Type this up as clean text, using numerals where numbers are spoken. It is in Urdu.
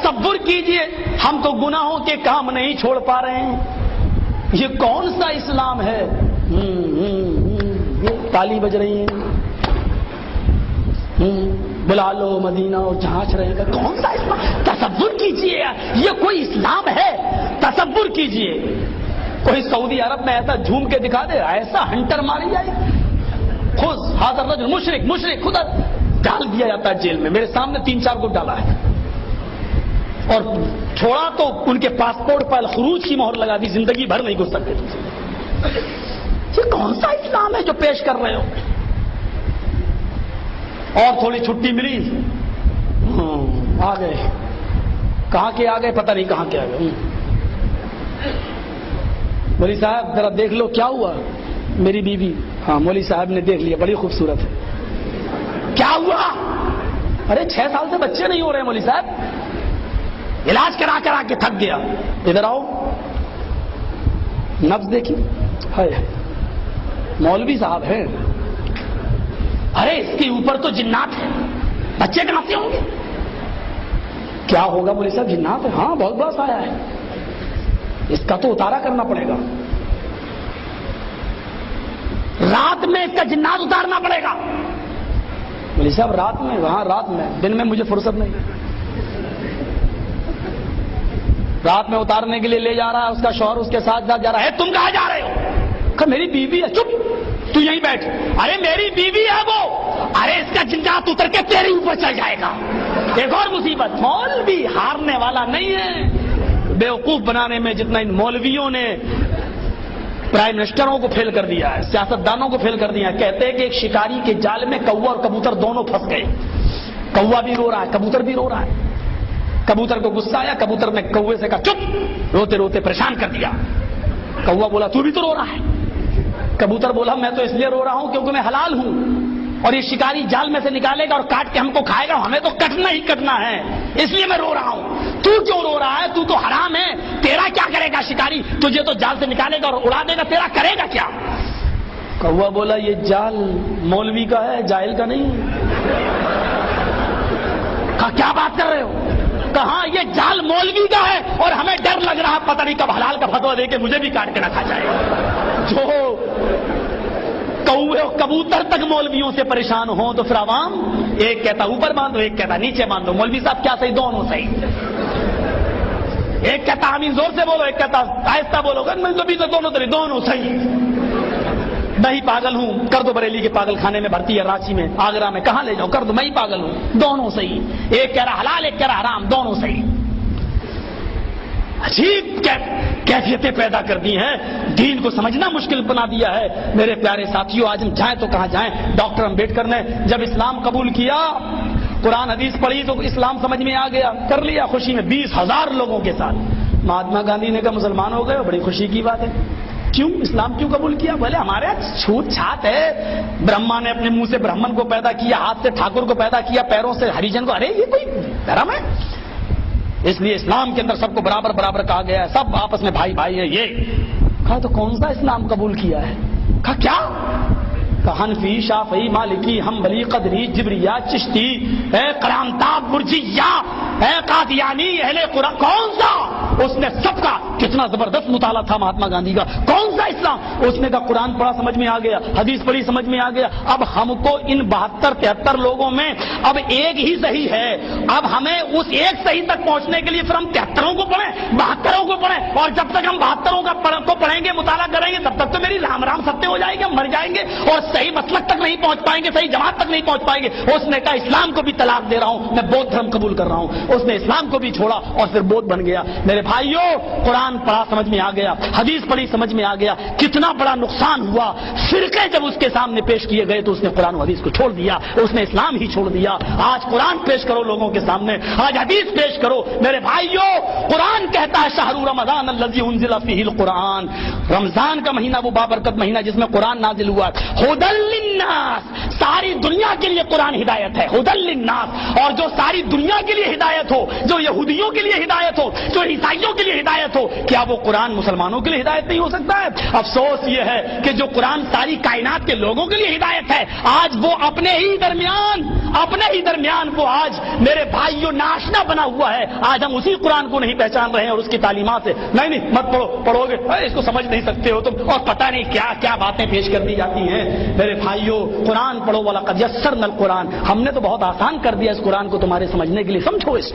تصور کیجئے ہم تو گناہوں کے کام نہیں چھوڑ پا رہے ہیں، یہ کون سا اسلام ہے؟ تالی بج رہی ہے، بلا لو مدینہ اور جھانچ رہے ہیں، کون سا اسلام؟ تصور کیجئے یہ کوئی اسلام ہے؟ تصور کیجئے کوئی سعودی عرب میں ایسا جھوم کے دکھا دے، ایسا ہنٹر ماری جائے، خود حاضر رجل مشرک خدا ڈال دیا جاتا ہے جیل میں. میرے سامنے 3-4 کو ڈالا ہے اور چھوڑا تو ان کے پاسپورٹ پر خروج کی مہر لگا دی، زندگی بھر نہیں گھس سکتے. یہ کون سا اسلام ہے جو پیش کر رہے ہو؟ اور تھوڑی چھٹی ملی، آ گئے. کہاں کے آ گئے پتہ نہیں کہاں کے آ گئے. مولوی صاحب ذرا دیکھ لو کیا ہوا. میری بیوی، ہاں مولوی صاحب نے دیکھ لیا، بڑی خوبصورت ہے. کیا ہوا؟ ارے 6 سال سے بچے نہیں ہو رہے مولوی صاحب، علاج کرا کے تھک گیا. ادھر آؤ، نبض دیکھی. ہے مولوی صاحب ہیں. ارے اس کے اوپر تو جنات ہیں، بچے کہاں سے ہوں گے؟ کیا ہوگا مولوی صاحب؟ جنات ہے. ہاں بہت بڑا سایہ ہے، اس کا تو اتارا کرنا پڑے گا. رات میں اس کا جنات اتارنا پڑے گا. مولوی صاحب رات میں؟ وہاں رات میں، دن میں مجھے فرصت نہیں. رات میں اتارنے کے لیے لے جا رہا ہے، اس کا شوہر اس کے ساتھ جا رہا ہے. تم کہاں جا رہے ہو؟ کہ میری بیوی ہے. چپ، تو یہیں بیٹھ. ارے میری بیوی ہے وہ. ارے اس کا جنات اتر کے تیرے اوپر چل جائے گا. ایک اور مصیبت، مولوی ہارنے والا نہیں ہے. بیوقوف بنانے میں جتنا ان مولویوں نے پرائم منسٹروں کو فیل کر دیا ہے، سیاستدانوں کو فیل کر دیا ہے. کہتے ہیں کہ ایک شکاری کے جال میں کوا اور کبوتر دونوں پھنس گئے. کوا بھی رو رہا ہے، کبوتر بھی رو رہا ہے. کبوتر کو غصہ آیا، کبوتر نے کوے سے کہا چپ، روتے روتے پریشان کر دیا. کوا بولا تو بھی تو رو رہا ہے. کبوتر بولا میں تو اس لیے رو رہا ہوں کیونکہ میں حلال ہوں، اور یہ شکاری جال میں سے نکالے گا اور کاٹ کے ہم کو کھائے گا، ہمیں تو کٹنا ہی کٹنا ہے، اس لیے میں رو رہا ہوں. تو کیوں رو رہا ہے؟ تو تو حرام ہے. تیرا کیا کرے گا شکاری؟ تجھے تو جال سے نکالے گا اور اڑا دے گا، تیرا کرے گا کیا؟ کوا بولا یہ جال مولوی کا ہے، جاہل کا نہیں. کہا کیا بات کر رہے ہو؟ کہاں یہ جال مولوی کا ہے اور ہمیں ڈر لگ رہا، پتہ نہیں کب حلال کا فتویٰ دے کے مجھے بھی کاٹ کے نہ کھا جائے. جو کوے اور کبوتر تک مولویوں سے پریشان ہوں تو پھر عوام، ایک کہتا اوپر باندھو، ایک کہتا نیچے باندھو. مولوی صاحب کیا صحیح؟ دونوں صحیح. ایک کہتا آمین زور سے بولو، ایک کہتا آہستہ بولو. دونوں صحیح. میں ہی پاگل ہوں، کر دو بریلی کے پاگل خانے میں بھرتی ہے، رانچی میں، آگرہ میں، کہاں لے جاؤ، کر دو، میں ہی پاگل ہوں. دونوں صحیح. ایک کہہ رہا حلال، ایک کہہ رہا حرام، دونوں صحیح. عجیب کیفیتیں پیدا کر دی ہیں، دین کو سمجھنا مشکل بنا دیا ہے. میرے پیارے ساتھیوں، آج ہم جائیں تو کہاں جائیں؟ ڈاکٹر امبیڈکر نے جب اسلام قبول کیا، قرآن حدیث پڑھی تو اسلام سمجھ میں آ گیا، کر لیا خوشی میں 20,000 لوگوں کے ساتھ. مہاتما گاندھی نے کہا مسلمان ہو گئے، بڑی خوشی کی بات ہے. کیوں اسلام کیوں قبول کیا؟ بولے ہمارے چھوت چھات ہے، برہما نے اپنے منہ سے برہمن کو پیدا کیا، ہاتھ سے ٹھاکر کو پیدا کیا، پیروں سے ہریجن کو. ارے یہ کوئی دھرم ہے؟ اس لیے اسلام کے اندر سب کو برابر برابر کہا گیا ہے، سب آپس میں بھائی بھائی ہیں. یہ کہا تو کون سا اسلام قبول کیا ہے؟ کہا کیا؟ کہا حنفی، شافعی، مالکی، حنبلی، قدری، جبریہ، چشتی، کرامتاب، برجیہ، قادیانی، اہل قرآن. کون سا؟ اس نے سب کا کتنا زبردست مطالعہ تھا مہاتما گاندھی کا. کون سا اسلام؟ اس نے کہا قرآن پڑھا سمجھ میں آ گیا، حدیث پڑھی سمجھ میں آ گیا. اب ہم کو ان 72-73 لوگوں میں اب ایک ہی صحیح ہے. اب ہمیں اس ایک صحیح تک پہنچنے کے لیے پھر ہم 73 کو پڑھیں، 72 کو پڑھیں، اور جب تک ہم 72 کو پڑھیں گے، مطالعہ کریں گے، تب تک تو میری رام رام ستیہ ہو جائے گی، ہم مر جائیں گے اور صحیح مسلک تک نہیں پہنچ پائیں گے، صحیح جماعت تک نہیں پہنچ پائیں گے. اس نے کہا اسلام کو بھی طلاق دے رہا ہوں، میں بودھ دھرم قبول کر رہا ہوں. اس نے اسلام کو بھی چھوڑا اور پھر بودھ بن گیا. میرے بھائیوں، قرآن پڑھا سمجھ میں آ گیا، حدیث پڑھی سمجھ میں آ گیا. کتنا بڑا نقصان ہوا. فرقے جب اس کے سامنے پیش کیے گئے تو اس نے قرآن و حدیث کو چھوڑ دیا، اس نے اسلام ہی چھوڑ دیا. آج قرآن پیش کرو لوگوں کے سامنے، آج حدیث پیش کرو. میرے بھائیوں، قرآن کہتا ہے شہر رمضان الذی انزل فیہ القرآن. رمضان کا مہینہ وہ بابرکت مہینہ جس میں قرآن نازل ہوا، ہدی للناس، ساری دنیا کے لیے قرآن ہدایت ہے، ہدی للناس، اور جو ساری دنیا کے لیے ہدایت ہو، جو یہودیوں کے لیے ہدایت ہو، جو عیسائیوں کے لیے ہدایت ہو، کیا وہ قرآن مسلمانوں کے لیے ہدایت نہیں ہو سکتا ہے؟ افسوس یہ ہے کہ جو قرآن ساری کائنات کے لوگوں کے لیے ہدایت ہے، آج وہ اپنے ہی درمیان وہ آج میرے بھائیوں ناشنا بنا ہوا ہے۔ آج ہم اسی قرآن کو نہیں پہچان رہے ہیں اور اس کی تعلیمات سے نہیں مت پڑھو، پڑھو گے اس کو سمجھ نہیں سکتے ہو تم، اور پتہ نہیں کیا کیا باتیں پیش کر دی جاتی ہیں۔ میرے بھائیوں قرآن پڑھو، وَلَقَدْ يَسَّرْنَا الْقُرْآنَ، ہم نے تو بہت آسان کر دیا اس قرآن کو تمہارے سمجھنے کے لیے، سمجھو اس